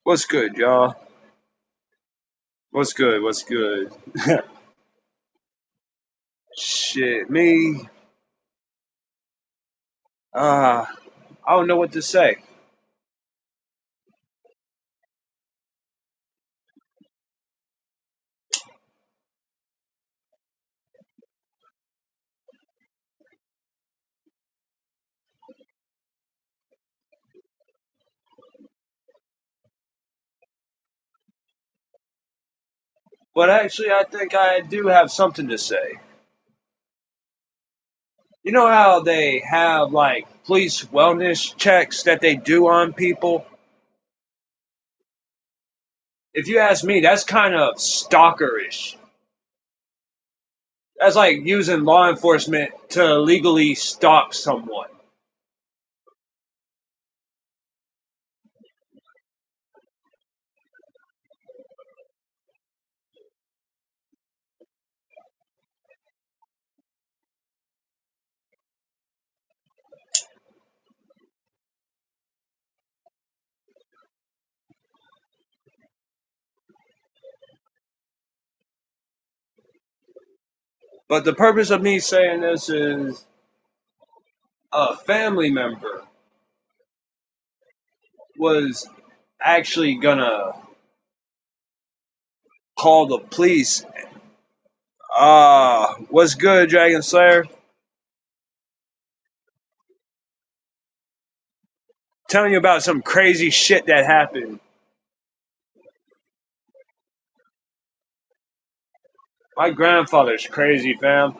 What's good, y'all? What's good? What's good? Shit, me. Uh, I don't know what to say. But actually, I think I do have something to say. You know how they have like police wellness checks that they do on people? If you ask me, that's kind of stalkerish. That's like using law enforcement to legally stalk someone. But the purpose of me saying this is a family member was actually gonna call the police. What's good, Dragon Slayer? Telling you about some crazy shit that happened. My grandfather's crazy, fam.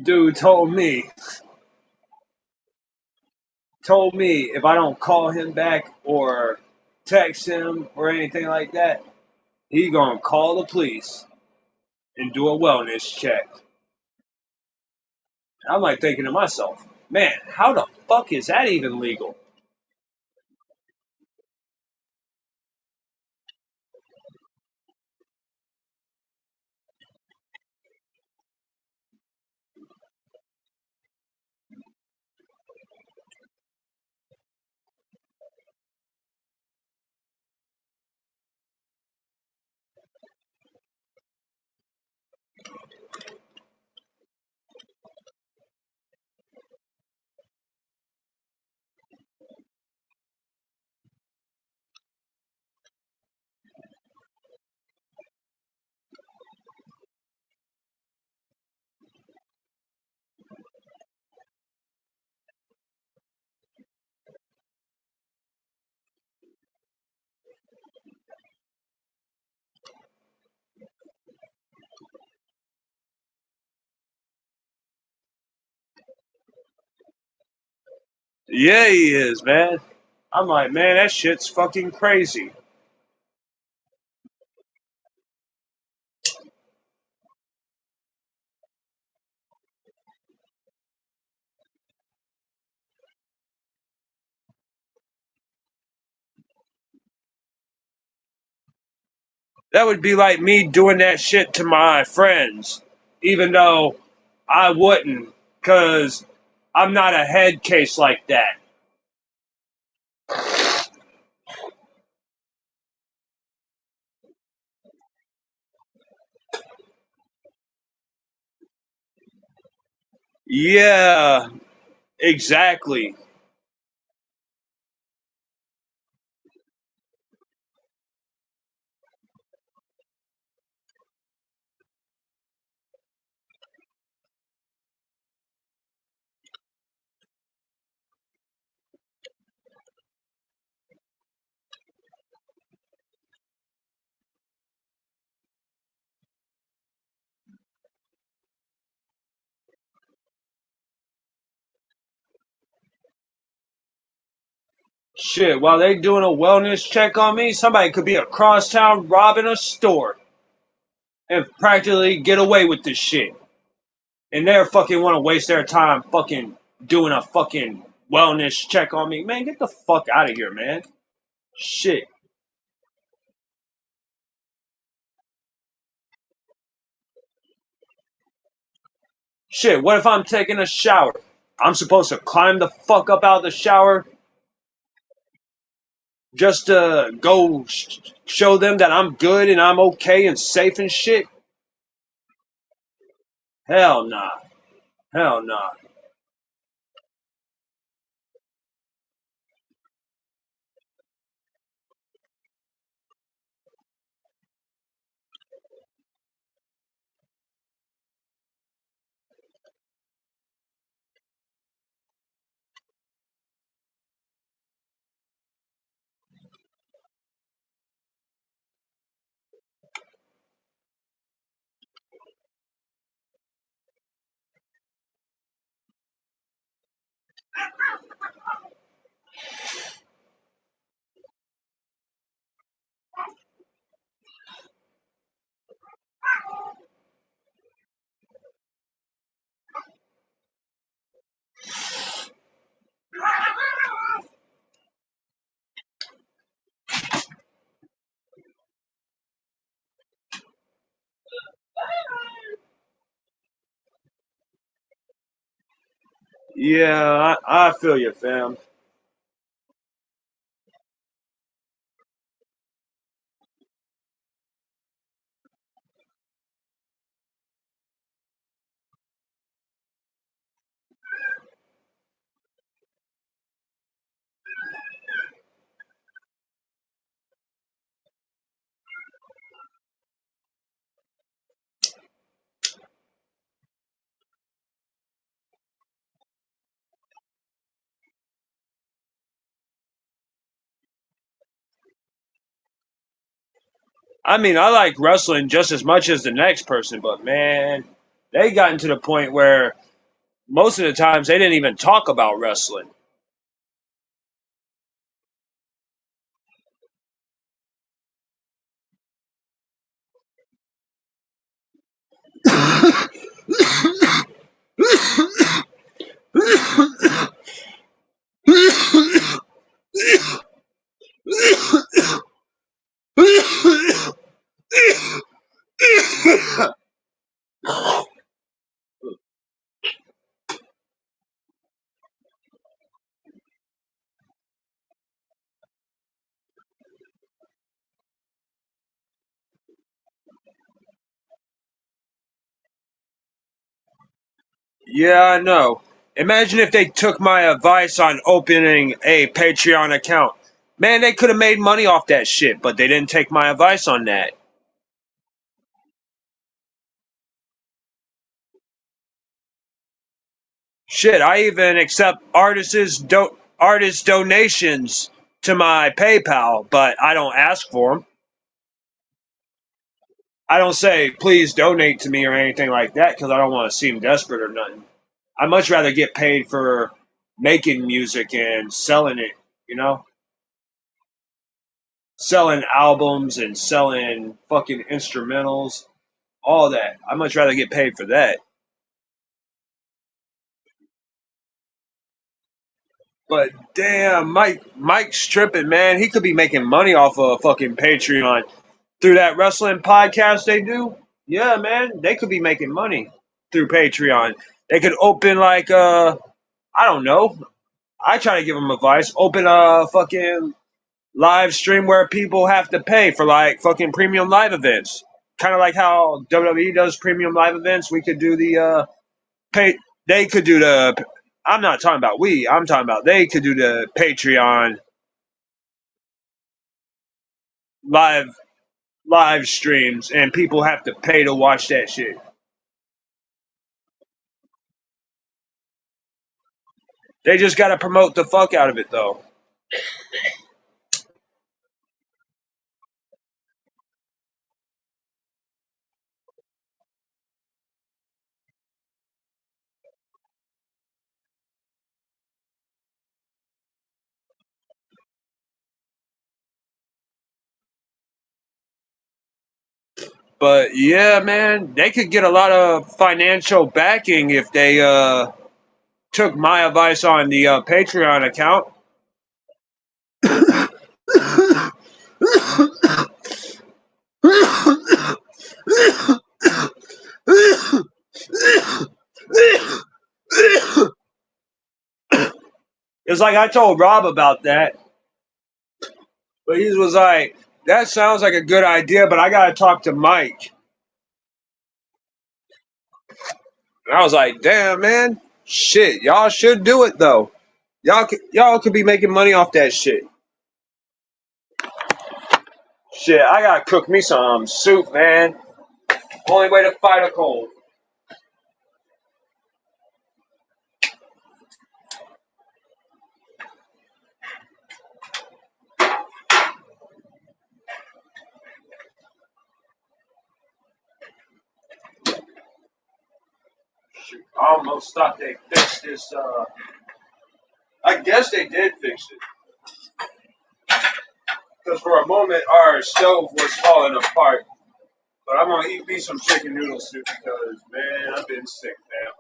Dude told me if I don't call him back or text him or anything like that, he gonna call the police and do a wellness check. I'm like thinking to myself, man, how the fuck is that even legal? Yeah, he is, man. I'm like, man, that shit's fucking crazy. That would be like me doing that shit to my friends, even though I wouldn't, because I'm not a head case like that. Yeah, exactly. Shit, while they doing a wellness check on me, somebody could be across town robbing a store and practically get away with this shit. and they're fucking want to waste their time fucking doing a fucking wellness check on me. Man, get the fuck out of here, man. Shit. Shit, what if I'm taking a shower? I'm supposed to climb the fuck up out of the shower just to go show them that I'm good and I'm okay and safe and shit? Hell nah. Hell nah. Yeah, I feel you, fam. I mean, I like wrestling just as much as the next person, but man, they gotten to the point where most of the times they didn't even talk about wrestling. Yeah, I know. Imagine if they took my advice on opening a Patreon account. Man, they could have made money off that shit, but they didn't take my advice on that. Shit, I even accept artist donations to my PayPal, but I don't ask for them. I don't say please donate to me or anything like that because I don't want to seem desperate or nothing. I much rather get paid for making music and selling it, you know, selling albums and selling fucking instrumentals, all that. I much rather get paid for that. But damn, Mike's tripping, man. He could be making money off of fucking Patreon through that wrestling podcast they do. Yeah, man, they could be making money through Patreon. They could open like I don't know. I try to give them advice. Open a fucking live stream where people have to pay for like fucking premium live events. Kind of like how WWE does premium live events. We could do the pay. They could do the. I'm not talking about we. I'm talking about they could do the Patreon live live streams, and people have to pay to watch that shit. They just got to promote the fuck out of it, though. But yeah, man, they could get a lot of financial backing if they took my advice on the Patreon account. It's like I told Rob about that, but he was like, "That sounds like a good idea, but I gotta talk to Mike." And I was like, "Damn, man, shit, y'all should do it though. Y'all could be making money off that shit." Shit, I gotta cook me some soup, man. Only way to fight a cold. Shoot, I almost thought they fixed this. I guess they did fix it. Because for a moment, our stove was falling apart. But I'm gonna eat me some chicken noodle soup because, man, I've been sick, man.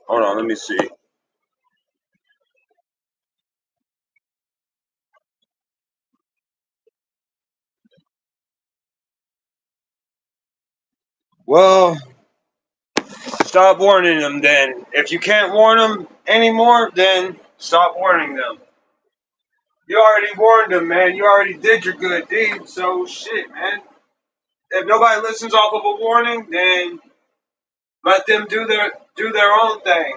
Hold on, let me see. Well, stop warning them then. If you can't warn them anymore, then stop warning them. You already warned them, man. You already did your good deed, so shit, man. If nobody listens off of a warning, then let them do their own thing.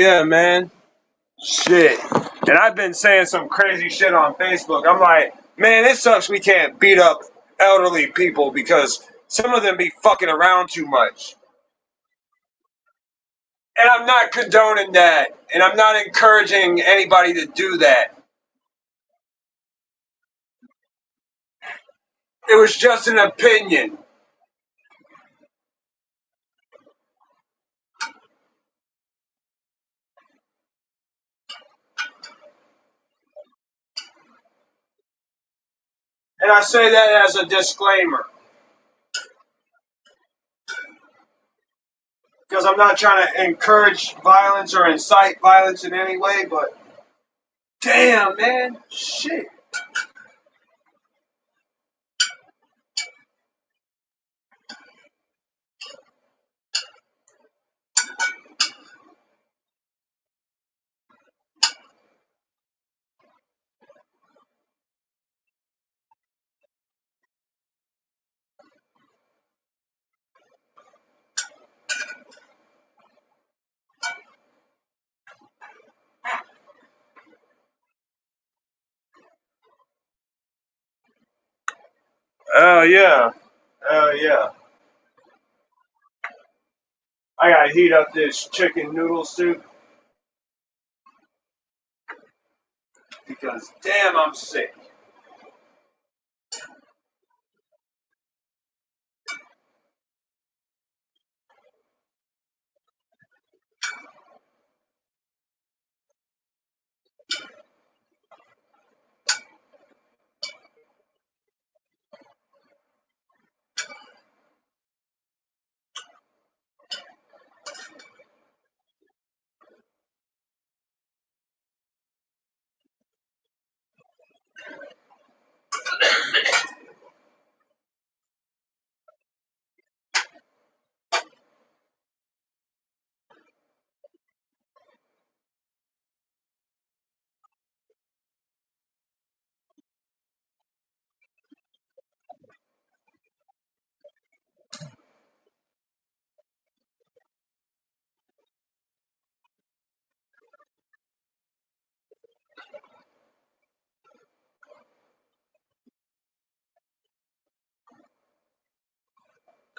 Yeah, man. Shit. And I've been saying some crazy shit on Facebook. I'm like, man, it sucks we can't beat up elderly people because some of them be fucking around too much. And I'm not condoning that. And I'm not encouraging anybody to do that. It was just an opinion. And I say that as a disclaimer. Because I'm not trying to encourage violence or incite violence in any way, but damn, man. Shit. Oh, yeah. Oh, yeah. I gotta heat up this chicken noodle soup because damn, I'm sick.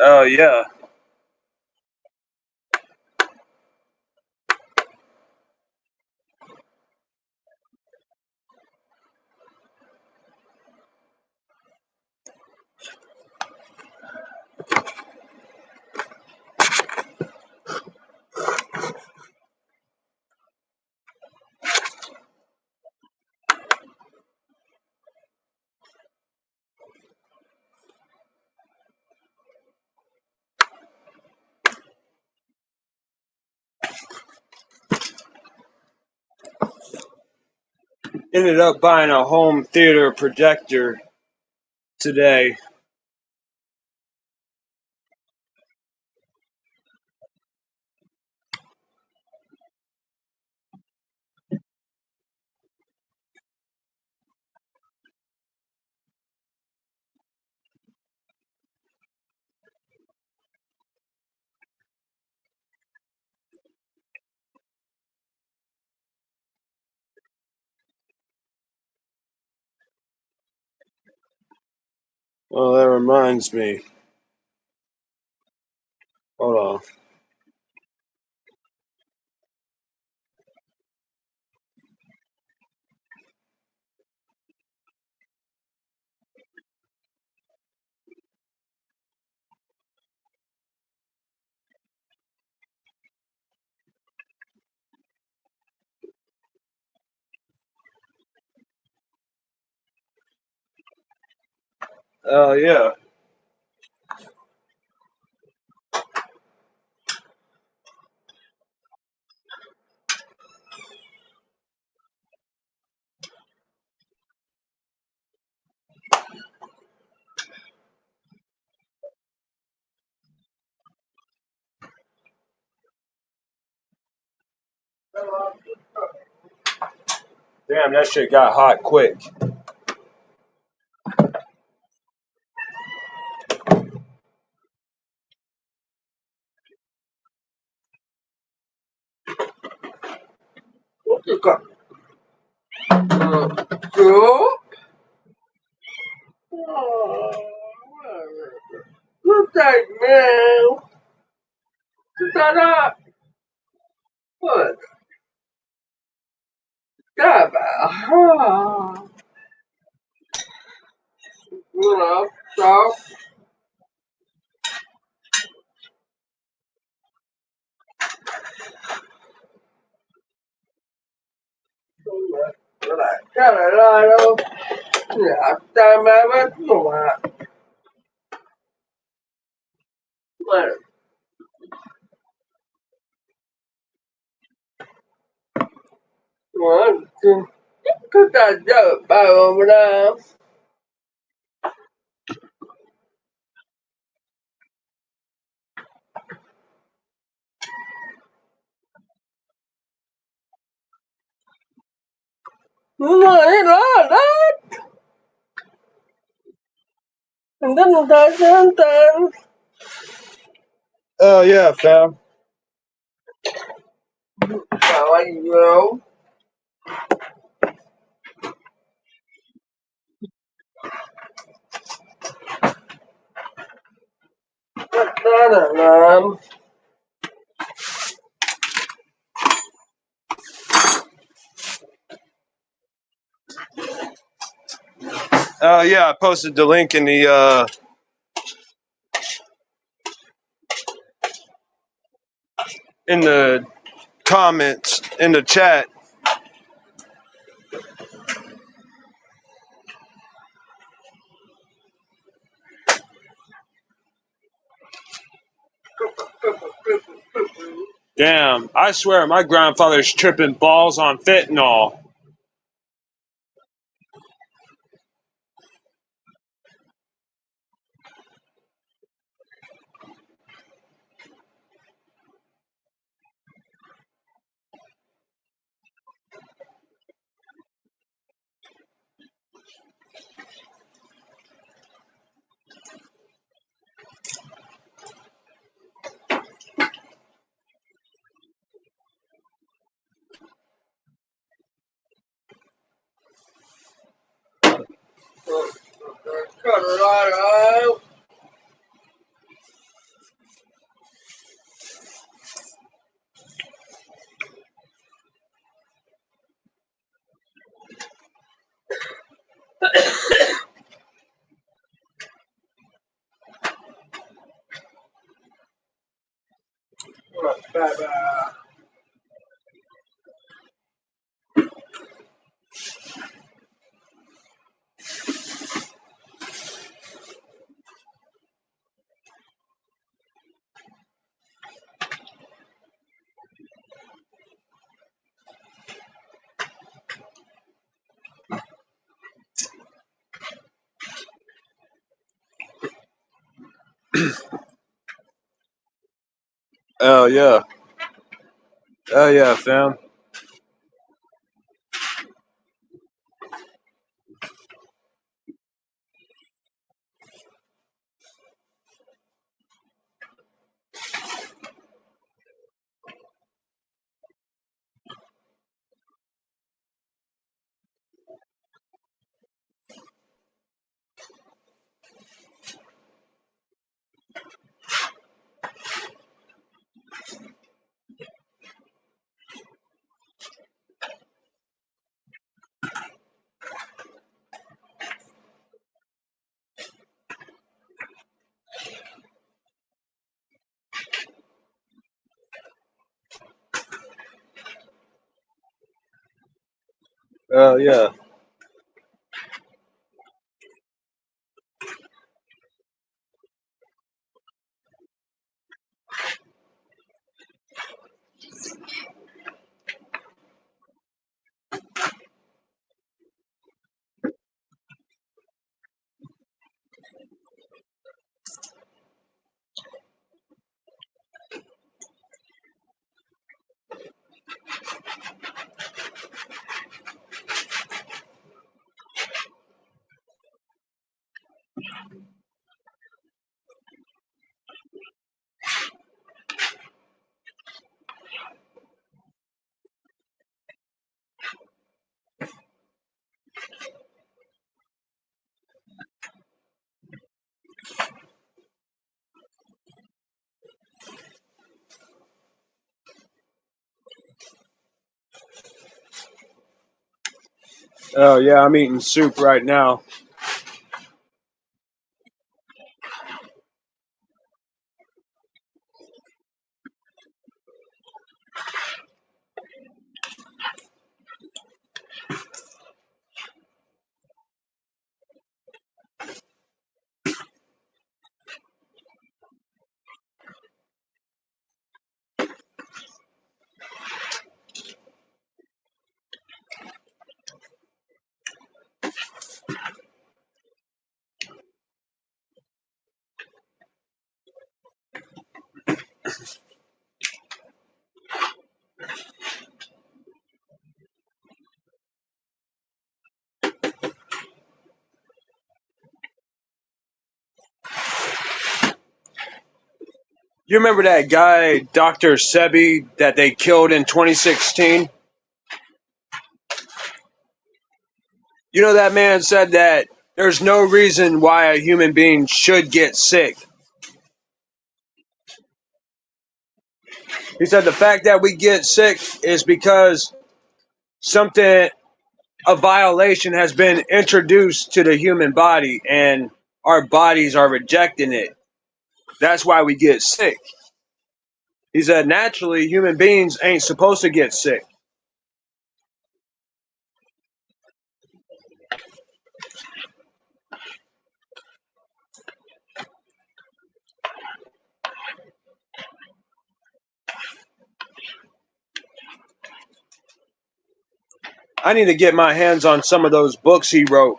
Oh yeah. Ended up buying a home theater projector today. Oh, that reminds me. Hold on. Oh yeah. Damn, that shit got hot quick. Girl? Look that man. Shut up. What? Stop. You know, so. Caralho. Ya está me abençoa. Mano, mano, que tá doido para comprar? Não é nada. Ainda não tá jantando. Oh yeah, fam. How are you? Nada. Oh yeah, I posted the link in the comments in the chat. Damn, I swear my grandfather's tripping balls on fentanyl. Colorado. Oh yeah. Oh yeah, fam. Oh yeah. Oh yeah, I'm eating soup right now. You remember that guy, Dr. Sebi, that they killed in 2016? You know, that man said that there's no reason why a human being should get sick. He said the fact that we get sick is because something, a violation has been introduced to the human body and our bodies are rejecting it. That's why we get sick. He said naturally human beings ain't supposed to get sick. I need to get my hands on some of those books he wrote.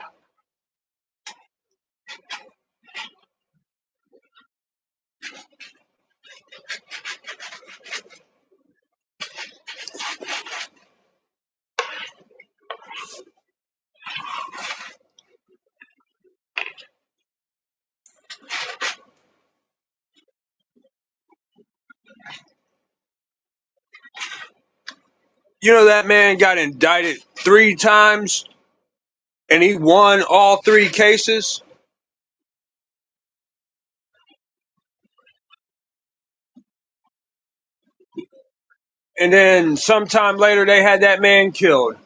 You know, that man got indicted 3 times and he won all 3 cases. And then sometime later, they had that man killed.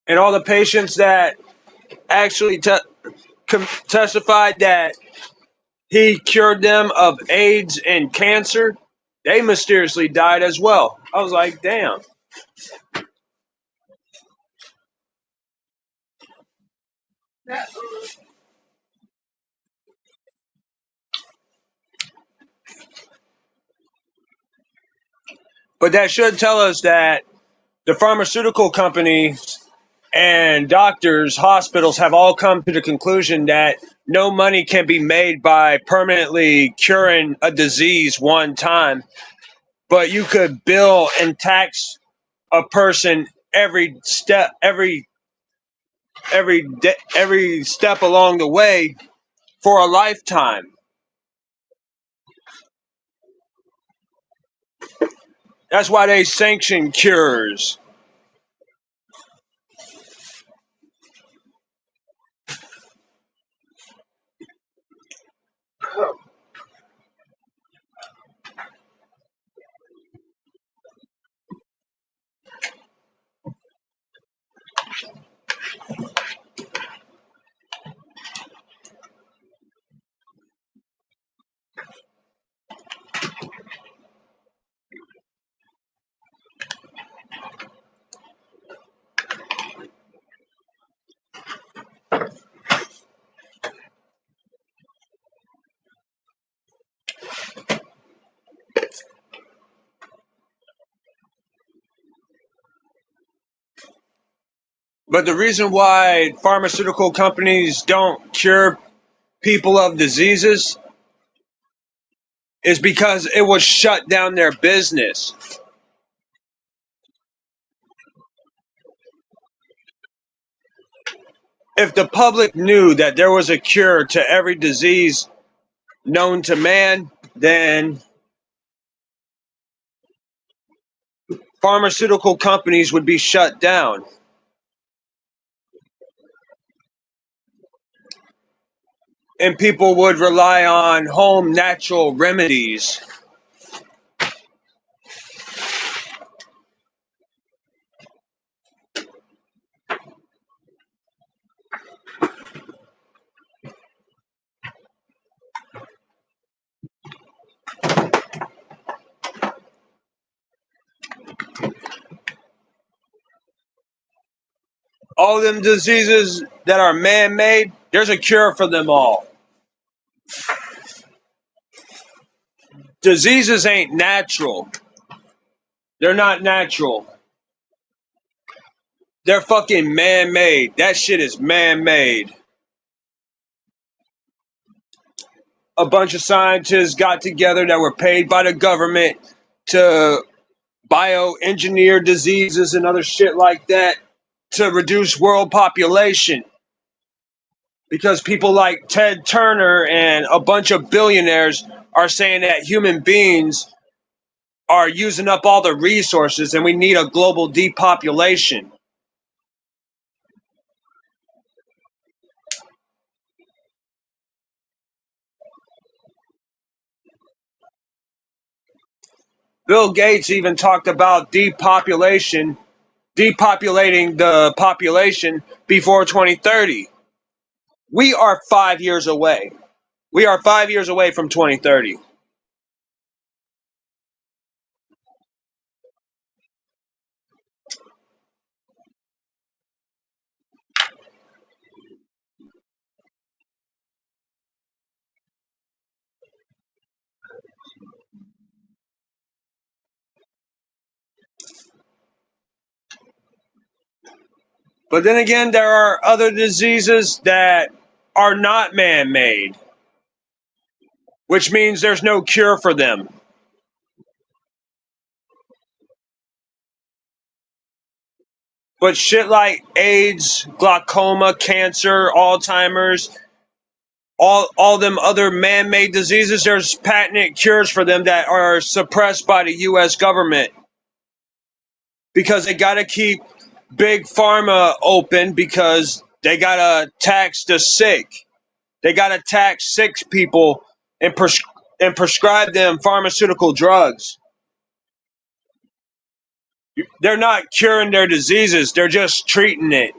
And all the patients that actually testified that he cured them of AIDS and cancer, they mysteriously died as well. I was like, damn. But that should tell us that the pharmaceutical companies And doctors, hospitals have all come to the conclusion that no money can be made by permanently curing a disease one time, but you could bill and tax a person every step, every step along the way for a lifetime. That's why they sanction cures. But the reason why pharmaceutical companies don't cure people of diseases is because it would shut down their business. If the public knew that there was a cure to every disease known to man, then pharmaceutical companies would be shut down and people would rely on home natural remedies. All them diseases that are man made, there's a cure for them all. Diseases ain't natural. They're not natural. They're fucking man made. That shit is man made. A bunch of scientists got together that were paid by the government to bioengineer diseases and other shit like that to reduce world population. Because people like Ted Turner and a bunch of billionaires are saying that human beings are using up all the resources and we need a global depopulation. Bill Gates even talked about depopulating the population before 2030. We are 5 years away. We are 5 years away from 2030. But then again, there are other diseases that are not man made, which means there's no cure for them. But shit like AIDS, glaucoma, cancer, Alzheimer's, all them other man-made diseases, there's patented cures for them that are suppressed by the US government because they got to keep big pharma open because they got to tax the sick. They got to tax sick people and prescribe them pharmaceutical drugs. They're not curing their diseases, they're just treating it.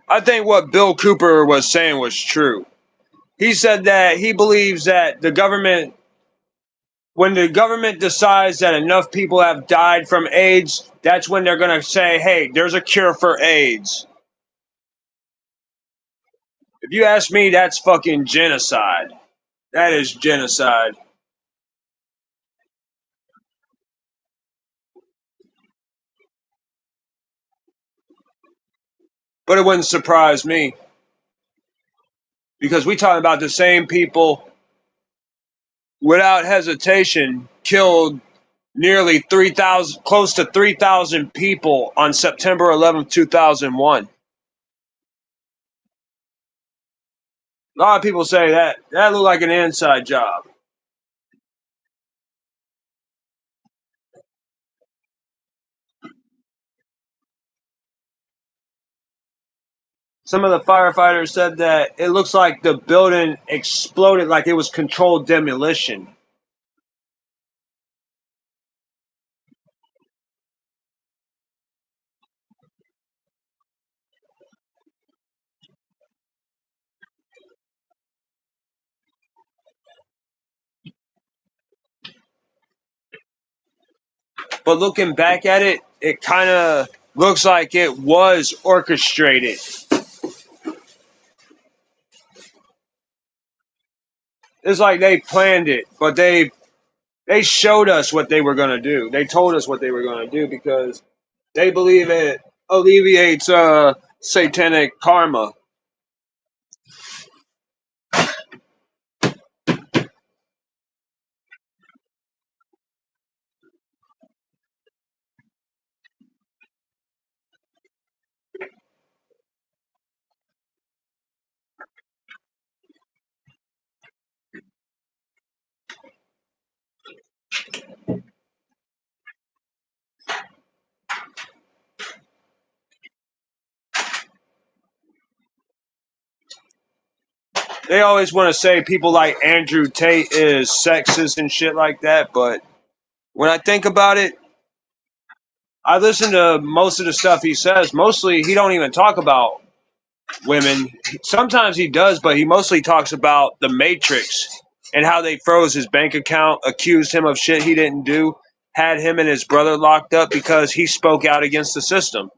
I think what Bill Cooper was saying was true. He said that he believes that the government When the government decides that enough people have died from AIDS, that's when they're going to say, hey, there's a cure for AIDS. If you ask me, that's fucking genocide. That is genocide. But it wouldn't surprise me because we talking about the same people without hesitation killed nearly 3,000, close to 3,000 people on September 11th, 2001. A lot of people say that looked like an inside job. Some of the firefighters said that it looks like the building exploded like it was controlled demolition. But looking back at it, it kind of looks like it was orchestrated. It's like they planned it, but they showed us what they were going to do. They told us what they were going to do because they believe it alleviates satanic karma. They always want to say people like Andrew Tate is sexist and shit like that, but when I think about it, I listen to most of the stuff he says. Mostly, he don't even talk about women. Sometimes he does, but he mostly talks about the Matrix and how they froze his bank account, accused him of shit he didn't do, had him and his brother locked up because he spoke out against the system.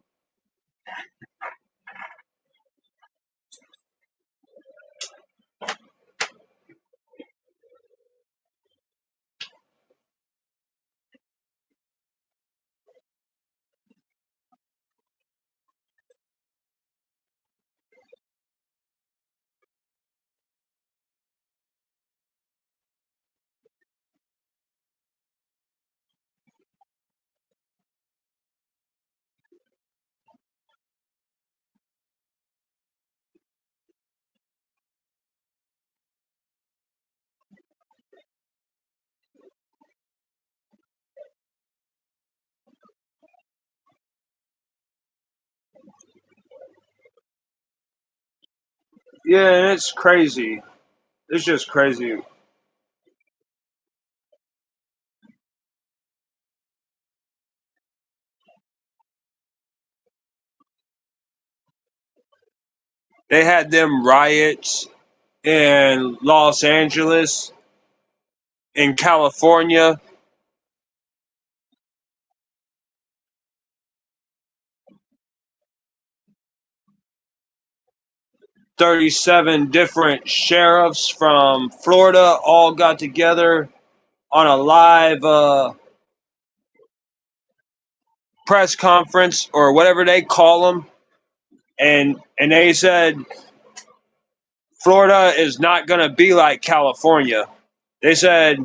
Yeah, and it's crazy. It's just crazy. They had them riots in Los Angeles, in California, 37 different sheriffs from Florida all got together on a live press conference or whatever they call them, and they said Florida is not going to be like California. They said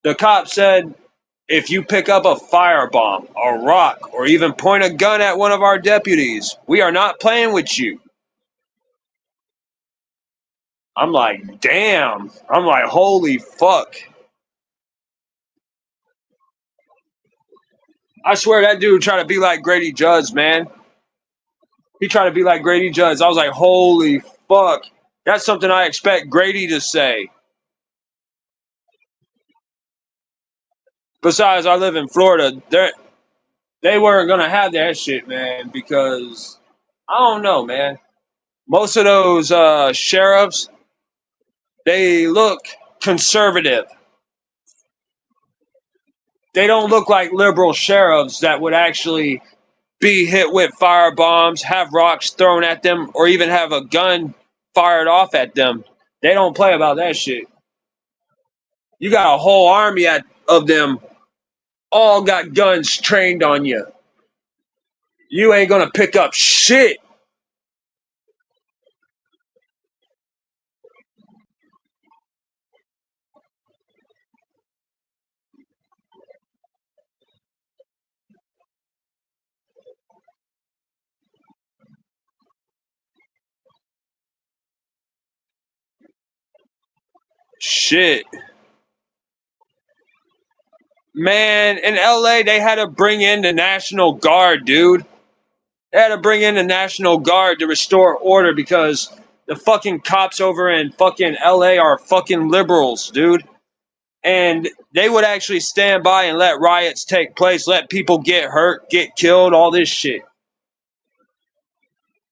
the cop said if you pick up a firebomb, a rock, or even point a gun at one of our deputies, we are not playing with you. I'm like, damn. I'm like, holy fuck. I swear that dude tried to be like Grady Judd, man. He tried to be like Grady Judd. I was like, holy fuck. That's something I expect Grady to say. Besides, I live in Florida. They weren't gonna have that shit, man, because I don't know, man. Most of those sheriffs, they look conservative. They don't look like liberal sheriffs that would actually be hit with fire bombs, have rocks thrown at them, or even have a gun fired off at them. They don't play about that shit. You got a whole army of them, all got guns trained on you. You ain't gonna pick up shit. Shit. Man, in LA, they had to bring in the National Guard, dude. They had to bring in the National Guard to restore order because the fucking cops over in fucking LA are fucking liberals, dude. And they would actually stand by and let riots take place, let people get hurt, get killed, all this shit.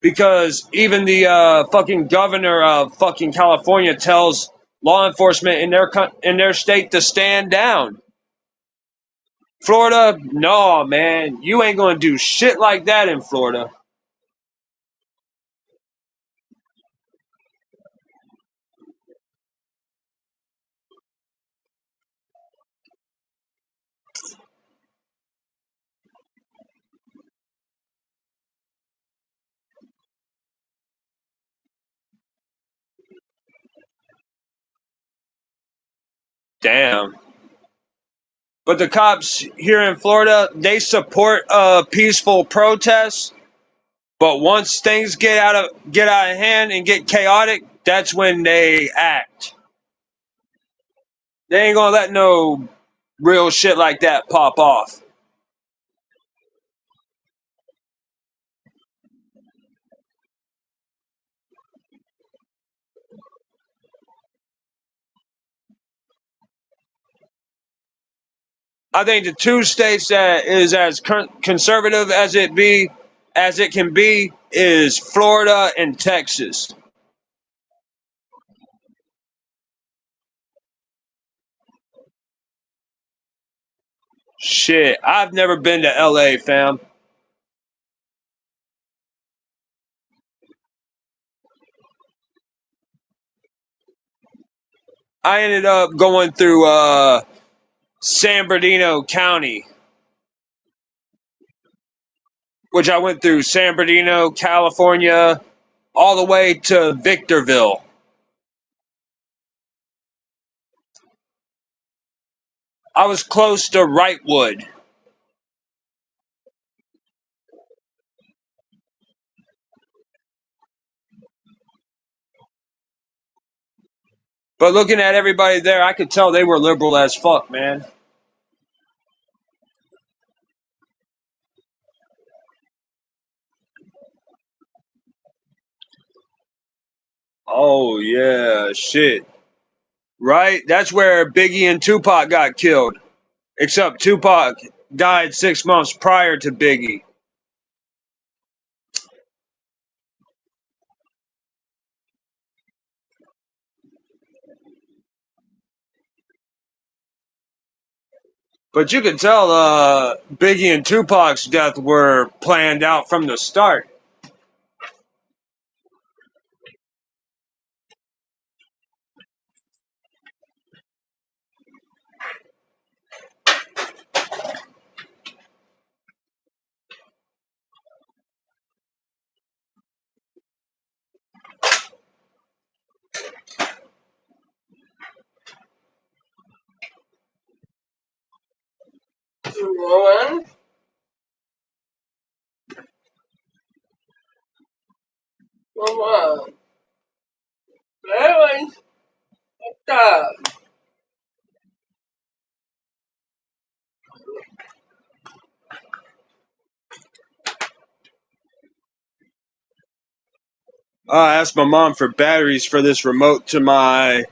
Because even the fucking governor of fucking California tells law enforcement in their state to stand down. Florida, no, man, you ain't gonna do shit like that in Florida. Damn. But the cops here in Florida, they support peaceful protests. But once things get out of hand and get chaotic, that's when they act. They ain't gonna let no real shit like that pop off. I think the two states that is as conservative as it can be is Florida and Texas. Shit, I've never been to LA, fam. I ended up going through San Bernardino County, which I went through San Bernardino, California, all the way to Victorville. I was close to Wrightwood. But looking at everybody there, I could tell they were liberal as fuck, man. Oh, yeah, shit. Right? That's where Biggie and Tupac got killed. Except Tupac died 6 months prior to Biggie. But you could tell Biggie and Tupac's death were planned out from the start. One, one, one, stop. I asked my mom for batteries for this remote to my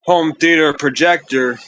home theater projector.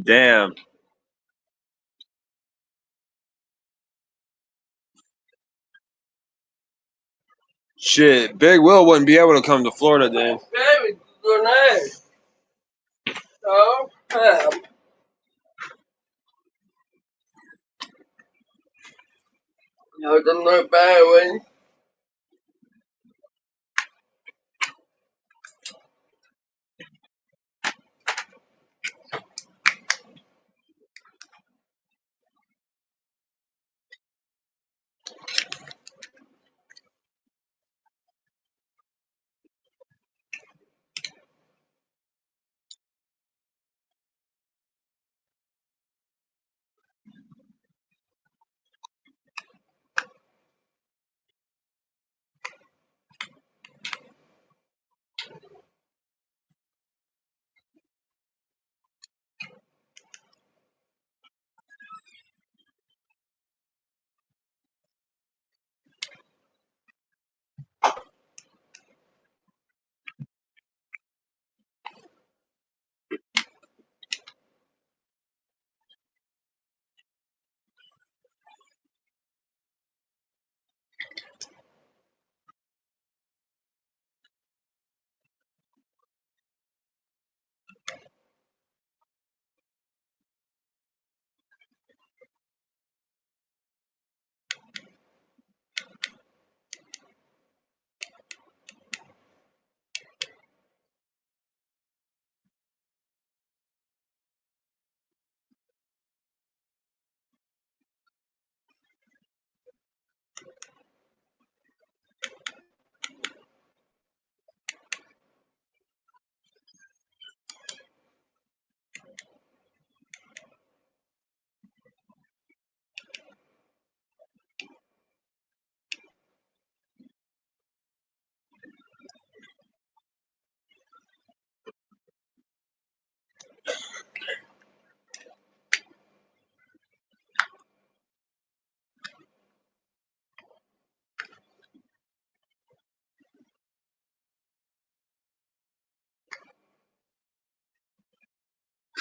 Damn. Shit, Big Will wouldn't be able to come to Florida then. Baby, good night. Oh, no, don't look bad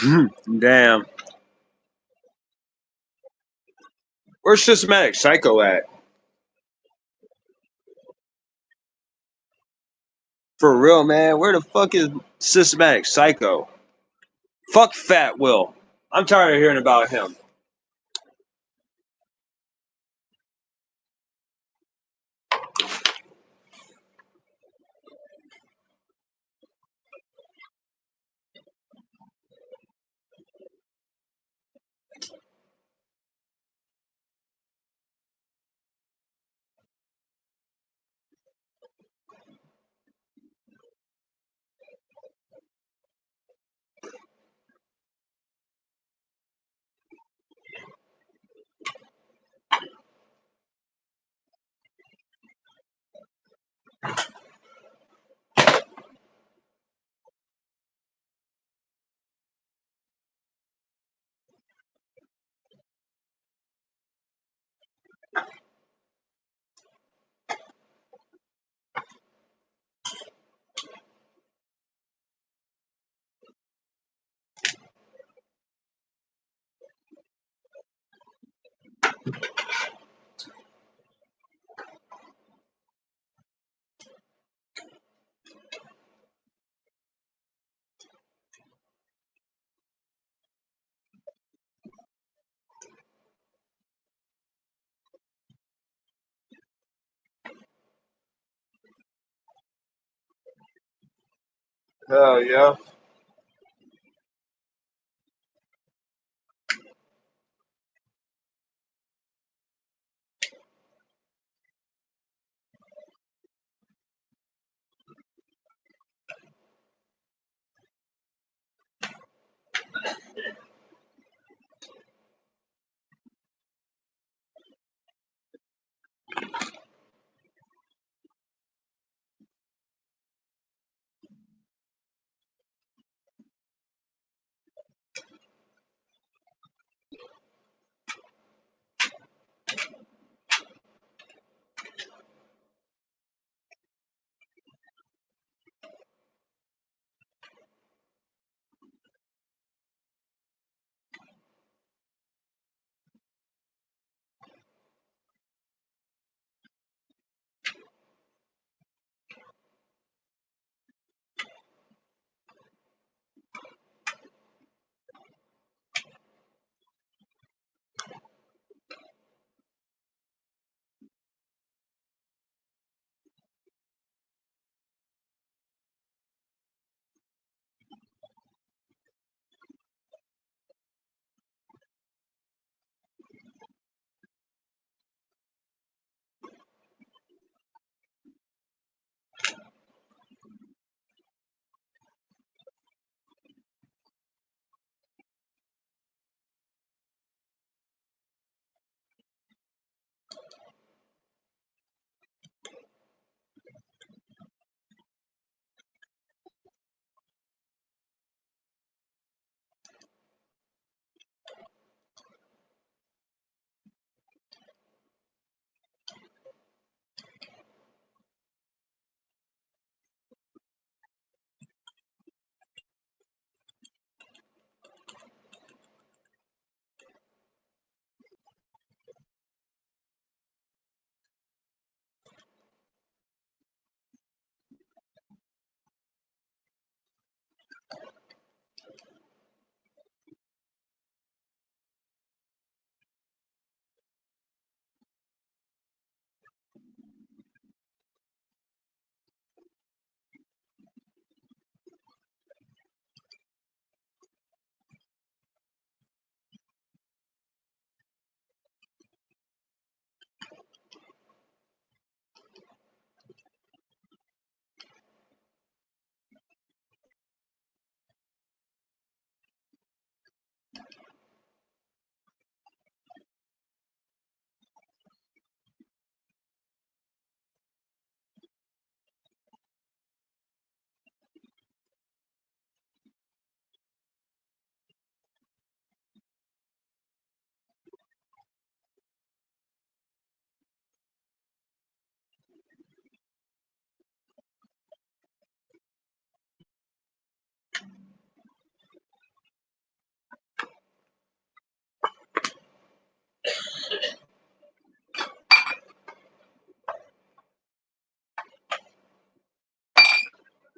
when. Damn. Where's Systematic Psycho at? For real, man. Where the fuck is Systematic Psycho? Fuck Fat Will. I'm tired of hearing about him. Hell yeah.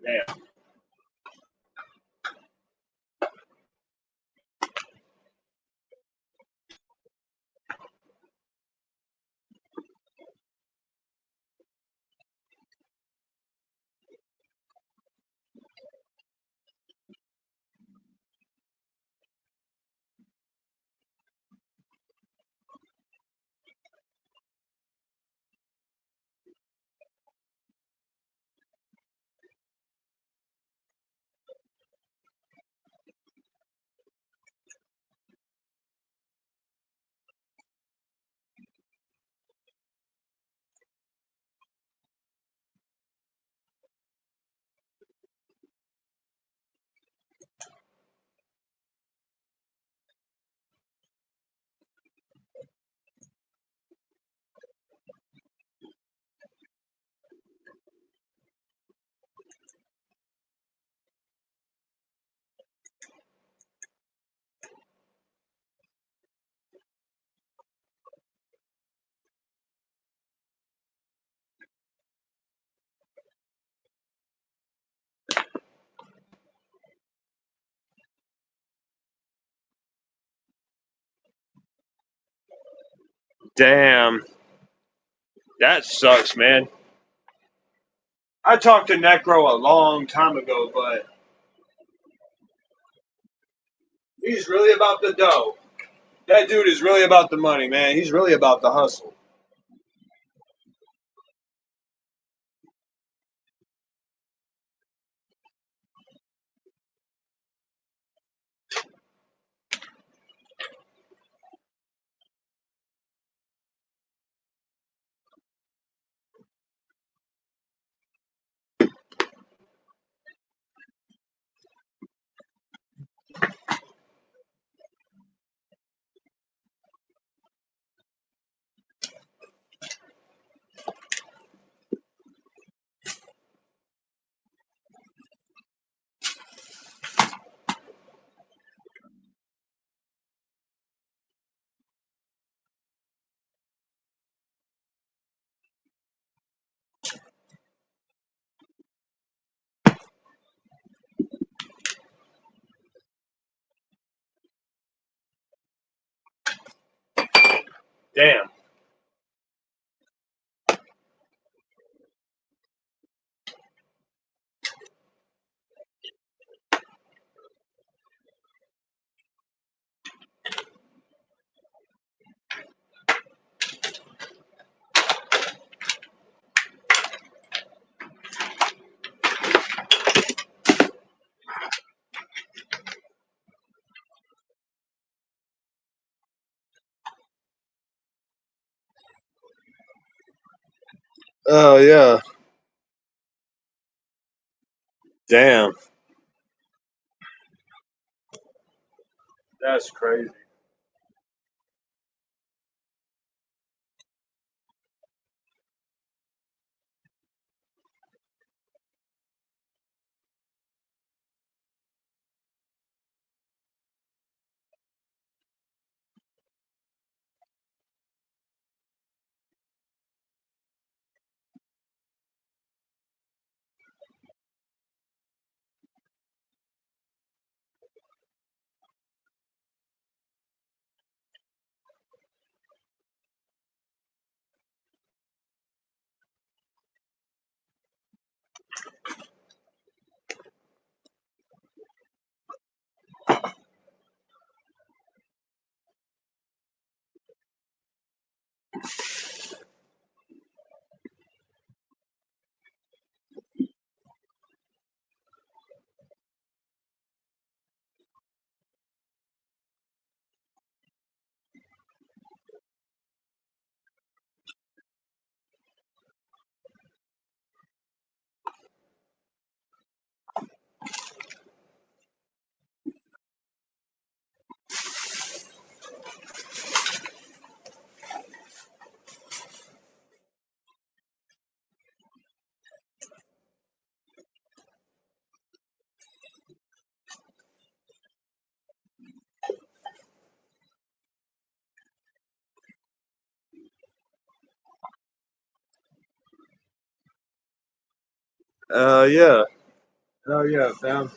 Damn. Damn. That sucks, man. I talked to Necro a long time ago, but he's really about the dough. That dude is really about the money, man. He's really about the hustle. Damn. Oh yeah. Damn. That's crazy. Yeah. Oh yeah, fam.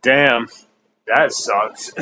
Damn, that sucks.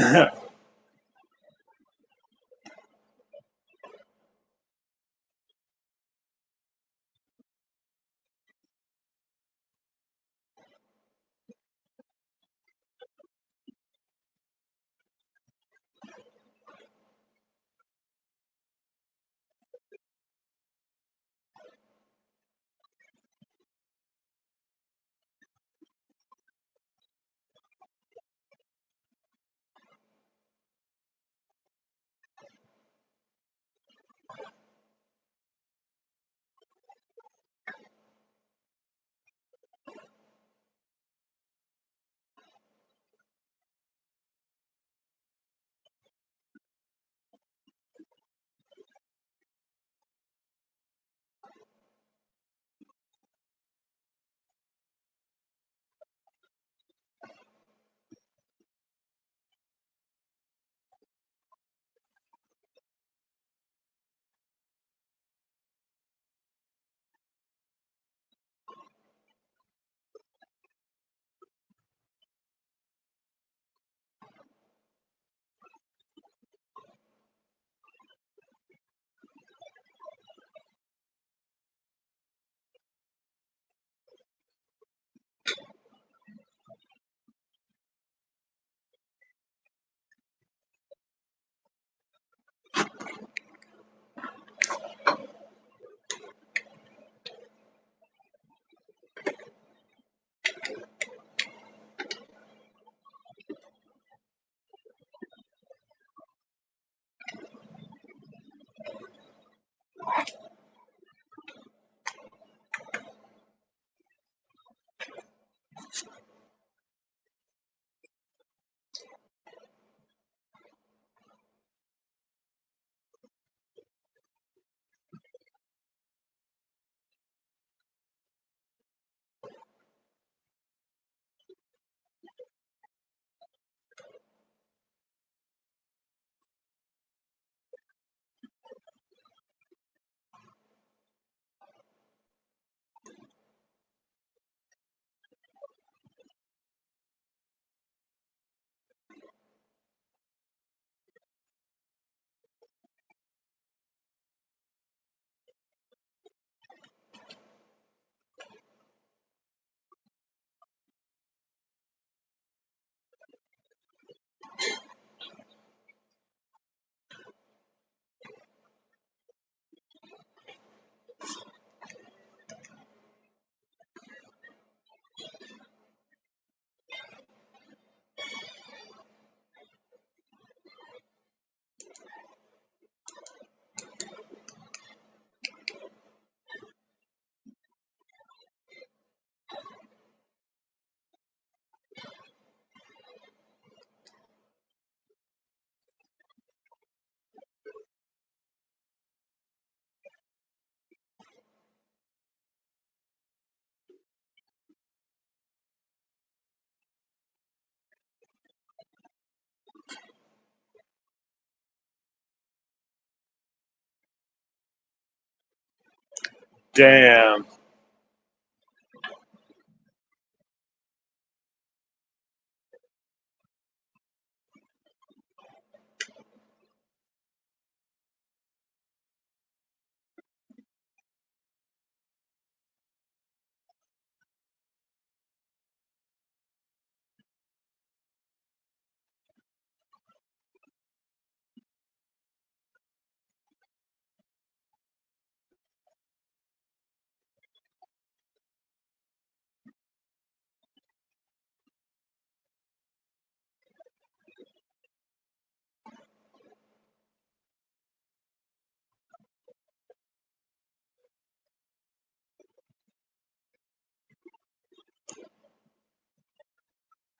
Damn.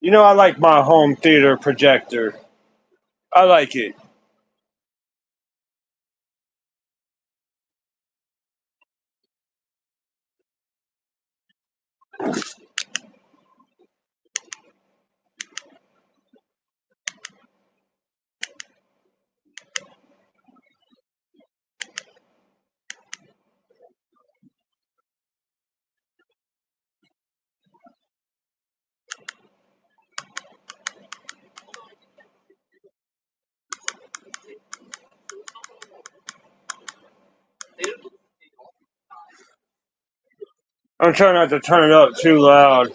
You know, I like my home theater projector. I like it. I'm trying not to turn it up too loud.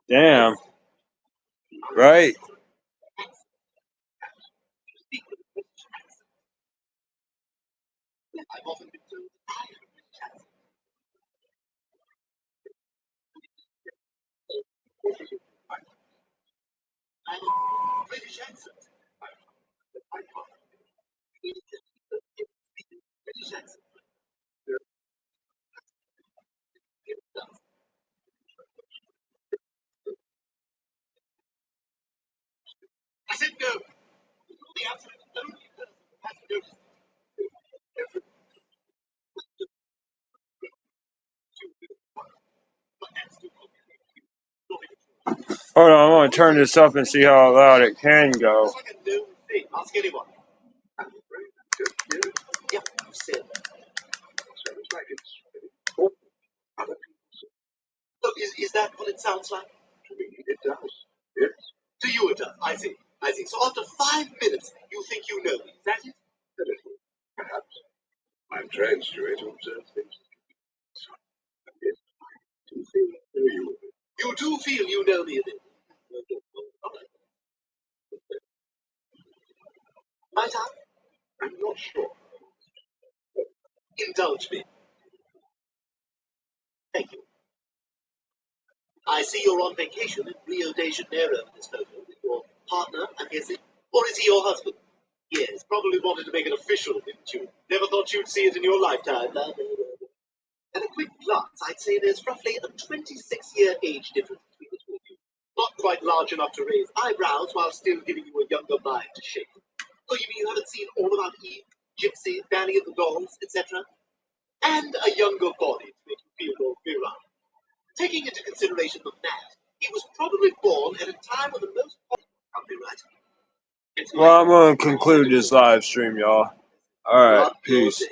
Damn. Right. Hold on, I'm gonna turn this up and see how loud it can go. Well, I'm gonna conclude this live stream, y'all. Alright, peace.